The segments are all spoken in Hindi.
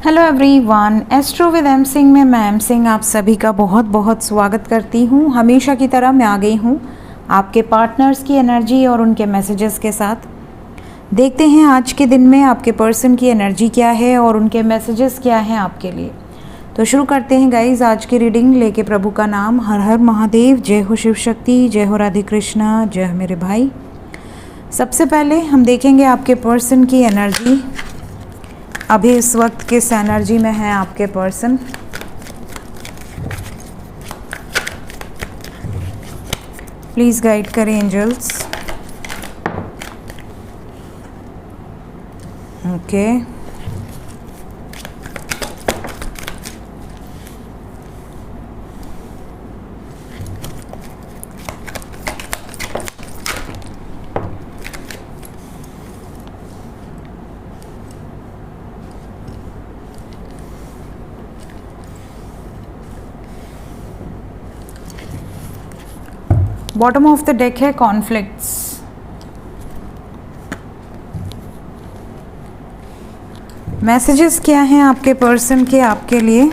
Hello everyone, astro with M Singh में मैं एम सिंह आप सभी का बहुत बहुत स्वागत करती हूँ। हमेशा की तरह मैं आ गई हूँ आपके पार्टनर्स की एनर्जी और उनके मैसेजेस के साथ। देखते हैं आज के दिन में आपके पर्सन की एनर्जी क्या है और उनके मैसेजेस क्या हैं आपके लिए। तो शुरू करते हैं गाइज आज की रीडिंग लेके प्रभु का नाम। हर हर महादेव, जय हो शिव शक्ति, जय हो राधे कृष्णा, जय हो मेरे भाई। सबसे पहले हम देखेंगे आपके पर्सन की एनर्जी। अभी इस वक्त किस एनर्जी में है आपके पर्सन। प्लीज़ गाइड करें angels. Okay, bottom of the deck है कॉन्फ्लिक्ट्स। मैसेजेस क्या हैं आपके पर्सन के आपके लिए।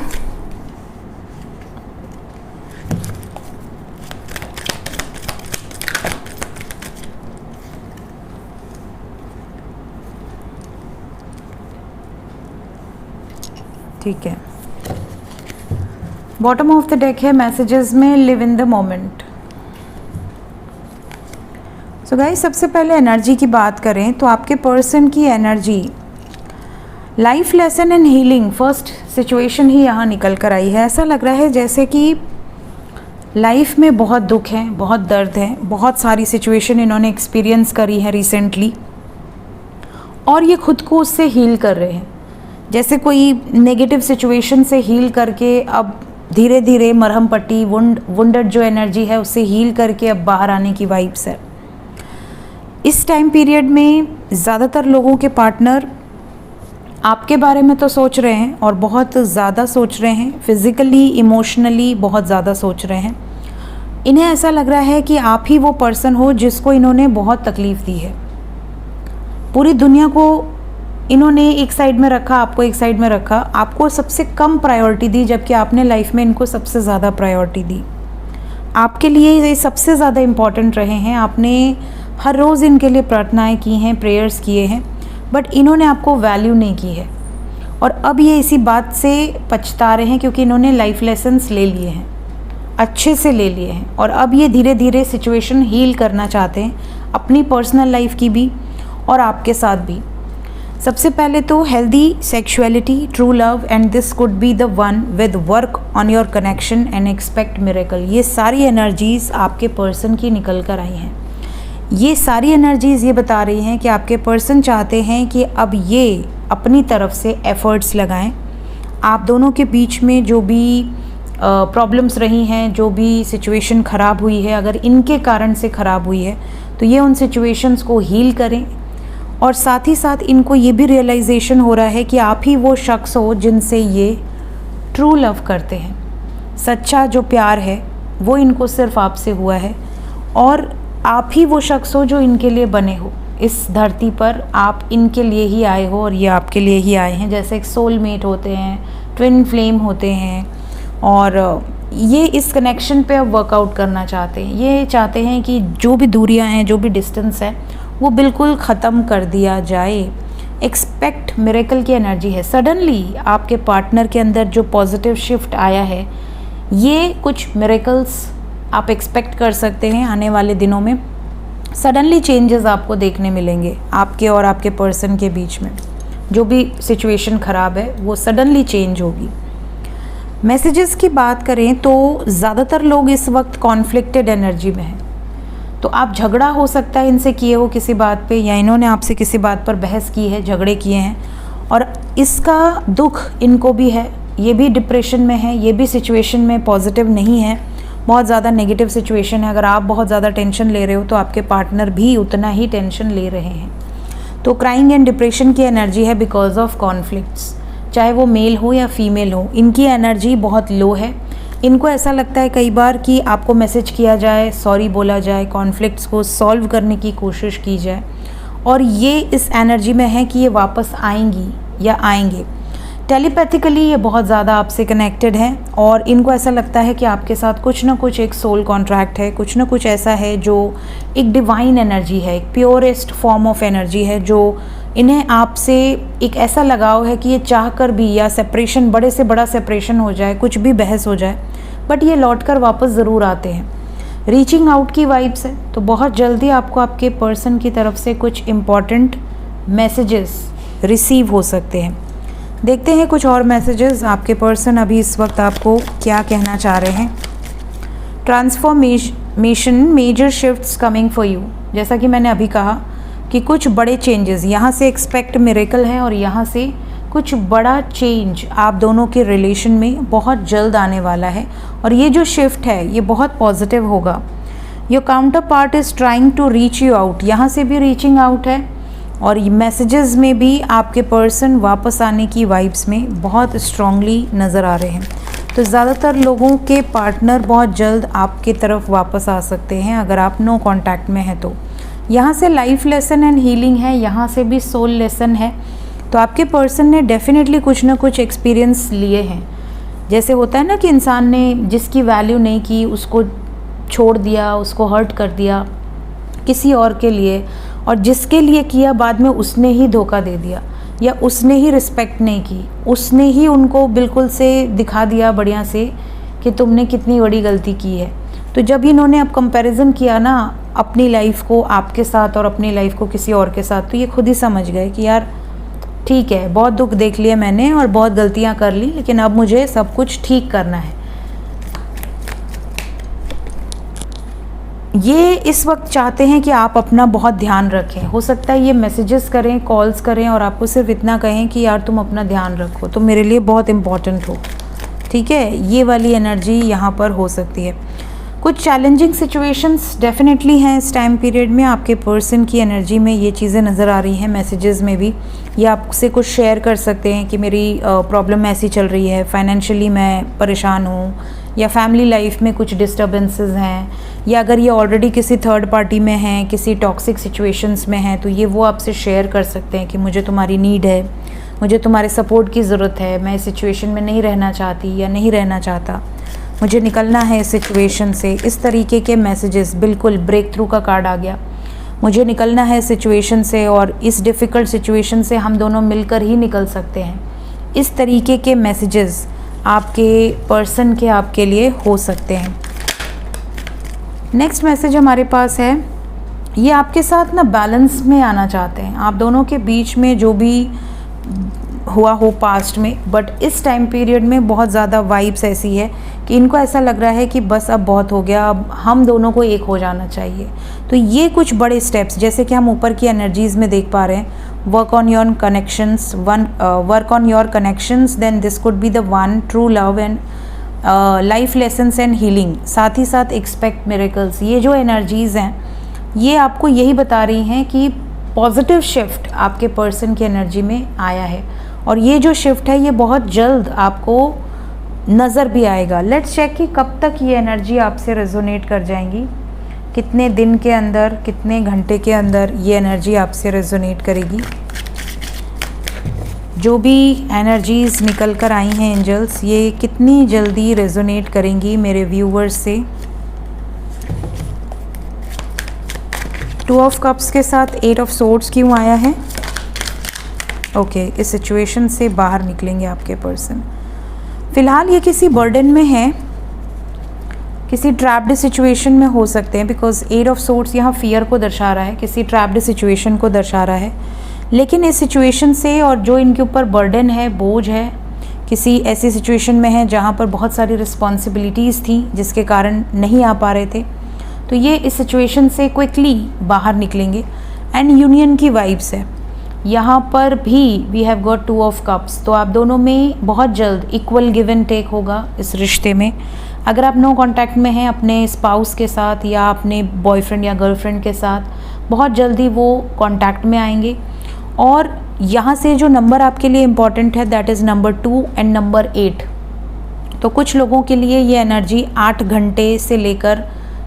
ठीक है, बॉटम ऑफ द डेक है मैसेजेस में live in the moment. So guys, सबसे पहले एनर्जी की बात करें तो आपके पर्सन की energy life lesson and healing first situation ही यहाँ निकल कर आई है। ऐसा लग रहा है जैसे कि लाइफ में बहुत दुख है, बहुत दर्द है, बहुत सारी सिचुएशन इन्होंने एक्सपीरियंस करी है रिसेंटली और ये खुद को उससे हील कर रहे हैं। जैसे कोई नेगेटिव सिचुएशन से हील करके अब धीरे धीरे मरहम पट्टी वुंडेड जो एनर्जी है उससे हील करके अब बाहर आने की वाइब्स है। इस टाइम पीरियड में ज़्यादातर लोगों के पार्टनर आपके बारे में तो सोच रहे हैं और बहुत ज़्यादा सोच रहे हैं, फिज़िकली इमोशनली बहुत ज़्यादा सोच रहे हैं। इन्हें ऐसा लग रहा है कि आप ही वो पर्सन हो जिसको इन्होंने बहुत तकलीफ़ दी है। पूरी दुनिया को इन्होंने एक साइड में रखा, आपको एक साइड में रखा, आपको सबसे कम प्रायोरिटी दी, जबकि आपने लाइफ में इनको सबसे ज़्यादा प्रायोरिटी दी। आपके लिए ये सबसे ज़्यादा इम्पॉर्टेंट रहे हैं। आपने हर रोज़ इनके लिए प्रार्थनाएं की हैं, प्रेयर्स किए हैं, बट इन्होंने आपको वैल्यू नहीं की है और अब ये इसी बात से पछता रहे हैं क्योंकि इन्होंने लाइफ लेसन्स ले लिए हैं, अच्छे से ले लिए हैं और अब ये धीरे धीरे सिचुएशन हील करना चाहते हैं, अपनी पर्सनल लाइफ की भी और आपके साथ भी। सबसे पहले तो healthy sexuality, true love and this could be the one with work on your connection and expect miracle. ये सारी एनर्जीज़ आपके पर्सन की निकल कर आई हैं। ये सारी एनर्जीज़ ये बता रही हैं कि आपके पर्सन चाहते हैं कि अब ये अपनी तरफ से एफ़र्ट्स लगाएं। आप दोनों के बीच में जो भी प्रॉब्लम्स रही हैं, जो भी सिचुएशन ख़राब हुई है, अगर इनके कारण से ख़राब हुई है तो ये उन सिचुएशंस को हील करें और साथ ही साथ इनको ये भी रियलाइजेशन हो रहा है कि आप ही वो शख्स हो जिनसे ये ट्रू लव करते हैं। सच्चा जो प्यार है वो इनको सिर्फ आपसे हुआ है और आप ही वो शख्स हो जो इनके लिए बने हो। इस धरती पर आप इनके लिए ही आए हो और ये आपके लिए ही आए हैं। जैसे एक सोलमेट होते हैं, ट्विन फ्लेम होते हैं और ये इस कनेक्शन पे अब वर्कआउट करना चाहते हैं। ये चाहते हैं कि जो भी दूरियां हैं, जो भी डिस्टेंस है, वो बिल्कुल ख़त्म कर दिया जाए। एक्सपेक्ट मिरेकल की एनर्जी है। सडनली आपके पार्टनर के अंदर जो पॉजिटिव शिफ्ट आया है, ये कुछ मिरेकल्स आप एक्सपेक्ट कर सकते हैं आने वाले दिनों में। सडनली चेंजेस आपको देखने मिलेंगे आपके और आपके पर्सन के बीच में। जो भी सिचुएशन ख़राब है वो सडनली चेंज होगी। मैसेजेस की बात करें तो ज़्यादातर लोग इस वक्त कॉन्फ्लिक्टेड एनर्जी में हैं। तो आप झगड़ा हो सकता है इनसे किए हो किसी बात पे, या इन्होंने आपसे किसी बात पर बहस की है, झगड़े किए हैं और इसका दुख इनको भी है। ये भी डिप्रेशन में है, ये भी सिचुएशन में पॉजिटिव नहीं है, बहुत ज़्यादा नेगेटिव सिचुएशन है। अगर आप बहुत ज़्यादा टेंशन ले रहे हो तो आपके पार्टनर भी उतना ही टेंशन ले रहे हैं। तो क्राइंग एंड डिप्रेशन की एनर्जी है बिकॉज ऑफ कॉन्फ्लिक्ट्स। चाहे वो मेल हो या फीमेल हो, इनकी एनर्जी बहुत लो है। इनको ऐसा लगता है कई बार कि आपको मैसेज किया जाए, सॉरी बोला जाए, कॉन्फ्लिक्ट्स को सॉल्व करने की कोशिश की जाए और ये इस एनर्जी में है कि ये वापस आएंगी या आएंगे। टेलीपैथिकली ये बहुत ज़्यादा आपसे कनेक्टेड हैं और इनको ऐसा लगता है कि आपके साथ कुछ ना कुछ एक सोल कॉन्ट्रैक्ट है, कुछ ना कुछ ऐसा है जो एक डिवाइन एनर्जी है, एक प्योरेस्ट फॉर्म ऑफ एनर्जी है, जो इन्हें आपसे एक ऐसा लगाव है कि ये चाह कर भी, या सेपरेशन, बड़े से बड़ा सेपरेशन हो जाए, कुछ भी बहस हो जाए, बट ये लौट कर वापस ज़रूर आते हैं। रीचिंग आउट की वाइब्स है, तो बहुत जल्दी आपको आपके पर्सन की तरफ से कुछ इम्पॉर्टेंट मैसेजेस रिसीव हो सकते हैं। देखते हैं कुछ और मैसेजेस आपके पर्सन अभी इस वक्त आपको क्या कहना चाह रहे हैं। Transformation, major shifts coming for you. जैसा कि मैंने अभी कहा कि कुछ बड़े चेंजेस, यहाँ से एक्सपेक्ट मिरेकल है और यहाँ से कुछ बड़ा चेंज आप दोनों के रिलेशन में बहुत जल्द आने वाला है और ये जो शिफ्ट है ये बहुत पॉजिटिव होगा। Your counterpart is trying to reach you out, यहाँ से भी रीचिंग आउट है और मैसेजेस में भी आपके पर्सन वापस आने की वाइब्स में बहुत स्ट्रांगली नज़र आ रहे हैं। तो ज़्यादातर लोगों के पार्टनर बहुत जल्द आपके तरफ वापस आ सकते हैं अगर आप नो कांटेक्ट में हैं तो। यहाँ से लाइफ लेसन एंड हीलिंग है, यहाँ से भी सोल लेसन है। तो आपके पर्सन ने डेफिनेटली कुछ ना कुछ एक्सपीरियंस लिए हैं। जैसे होता है ना कि इंसान ने जिसकी वैल्यू नहीं की उसको छोड़ दिया, उसको हर्ट कर दिया किसी और के लिए, और जिसके लिए किया बाद में उसने ही धोखा दे दिया या उसने ही रिस्पेक्ट नहीं की, उसने ही उनको बिल्कुल से दिखा दिया बढ़िया से कि तुमने कितनी बड़ी गलती की है। तो जब इन्होंने अब कंपैरिजन किया ना अपनी लाइफ को आपके साथ और अपनी लाइफ को किसी और के साथ, तो ये खुद ही समझ गए कि यार ठीक है, बहुत दुख देख लिया मैंने और बहुत गलतियां कर ली, लेकिन अब मुझे सब कुछ ठीक करना है। ये इस वक्त चाहते हैं कि आप अपना बहुत ध्यान रखें। हो सकता है ये मैसेजेस करें, कॉल्स करें और आपको सिर्फ इतना कहें कि यार तुम अपना ध्यान रखो, तुम मेरे लिए बहुत इम्पॉर्टेंट हो। ठीक है, ये वाली एनर्जी यहाँ पर हो सकती है। कुछ चैलेंजिंग सिचुएशंस डेफिनेटली हैं इस टाइम पीरियड में। आपके पर्सन की एनर्जी में ये चीज़ें नज़र आ रही हैं, मैसेजेस में भी। ये आपसे कुछ शेयर कर सकते हैं कि मेरी प्रॉब्लम ऐसी चल रही है, फाइनेंशियली मैं परेशान हूँ, या फैमिली लाइफ में कुछ डिस्टर्बेंसेस हैं, या अगर ये ऑलरेडी किसी थर्ड पार्टी में हैं, किसी टॉक्सिक सिचुएशंस में हैं, तो ये वो आपसे शेयर कर सकते हैं कि मुझे तुम्हारी नीड है, मुझे तुम्हारे सपोर्ट की ज़रूरत है, मैं इस सिचुएशन में नहीं रहना चाहती या नहीं रहना चाहता, मुझे निकलना है इस सिचुएशन से। इस तरीके के मैसेजेस, बिल्कुल ब्रेक थ्रू का कार्ड आ गया, मुझे निकलना है इस सिचुएशन से और इस डिफ़िकल्ट सिचुएशन से हम दोनों मिलकर ही निकल सकते हैं। इस तरीके के मैसेजेस आपके पर्सन के आपके लिए हो सकते हैं। नेक्स्ट मैसेज हमारे पास है, ये आपके साथ ना बैलेंस में आना चाहते हैं। आप दोनों के बीच में जो भी हुआ हो पास्ट में, बट इस टाइम पीरियड में बहुत ज़्यादा वाइब्स ऐसी है कि इनको ऐसा लग रहा है कि बस अब बहुत हो गया, अब हम दोनों को एक हो जाना चाहिए। तो ये कुछ बड़े स्टेप्स, जैसे कि हम ऊपर की एनर्जीज़ में देख पा रहे हैं, work on your connections, work on your connections, then this could be the one, true love and life lessons and healing, साथ ही साथ एक्सपेक्ट मिरेकल्स। ये जो एनर्जीज़ हैं ये आपको यही बता रही हैं कि पॉजिटिव शिफ्ट आपके पर्सन की एनर्जी में आया है और ये जो शिफ्ट है ये बहुत जल्द आपको नज़र भी आएगा। लेट्स चेक कि कब तक ये एनर्जी आपसे रेजोनेट कर जाएंगी, कितने दिन के अंदर, कितने घंटे के अंदर ये एनर्जी आपसे रेजोनेट करेगी। जो भी एनर्जीज़ निकल कर आई हैं एंजल्स, ये कितनी जल्दी रेजोनेट करेंगी मेरे व्यूवर्स से। 2 ऑफ कप्स के साथ 8 ऑफ सोर्ड्स क्यों आया है? ओके, इस सिचुएशन से बाहर निकलेंगे आपके पर्सन। फ़िलहाल ये किसी बर्डन में है, किसी ट्रैप्ड सिचुएशन में हो सकते हैं, बिकॉज 8 ऑफ सोर्ड्स यहाँ फियर को दर्शा रहा है, किसी ट्रैप्ड सिचुएशन को दर्शा रहा है। लेकिन इस सिचुएशन से, और जो इनके ऊपर बर्डन है, बोझ है, किसी ऐसी सिचुएशन में है जहाँ पर बहुत सारी रिस्पॉन्सिबिलिटीज़ थी जिसके कारण नहीं आ पा रहे थे, तो ये इस सिचुएशन से क्विकली बाहर निकलेंगे। एंड यूनियन की वाइब्स है यहाँ पर भी, we have got 2 of cups. तो आप दोनों में बहुत जल्द इक्वल गिव एंड टेक होगा इस रिश्ते में। अगर आप नो कांटेक्ट में हैं अपने स्पाउस के साथ या अपने बॉयफ्रेंड या गर्लफ्रेंड के साथ, बहुत जल्दी वो कांटेक्ट में आएंगे। और यहाँ से जो नंबर आपके लिए इम्पॉर्टेंट है, that is number 2 and number 8। तो कुछ लोगों के लिए ये एनर्जी 8 घंटे से लेकर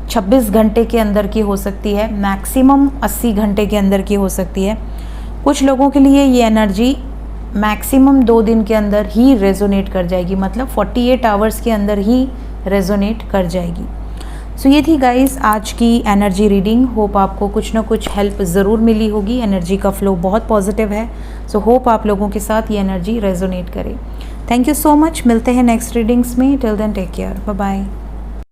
26 घंटे के अंदर की हो सकती है, मैक्सिमम 80 घंटे के अंदर की हो सकती है। कुछ लोगों के लिए ये एनर्जी मैक्सिमम 2 दिन के अंदर ही रेजोनेट कर जाएगी, मतलब 48 आवर्स के अंदर ही रेजोनेट कर जाएगी। सो ये थी गाइस आज की एनर्जी रीडिंग। होप आपको कुछ ना कुछ हेल्प ज़रूर मिली होगी। एनर्जी का फ्लो बहुत पॉजिटिव है। सो होप आप लोगों के साथ ये एनर्जी रेजोनेट करे। Thank you so much. मिलते हैं नेक्स्ट रीडिंग्स में। Till then take care, bye bye.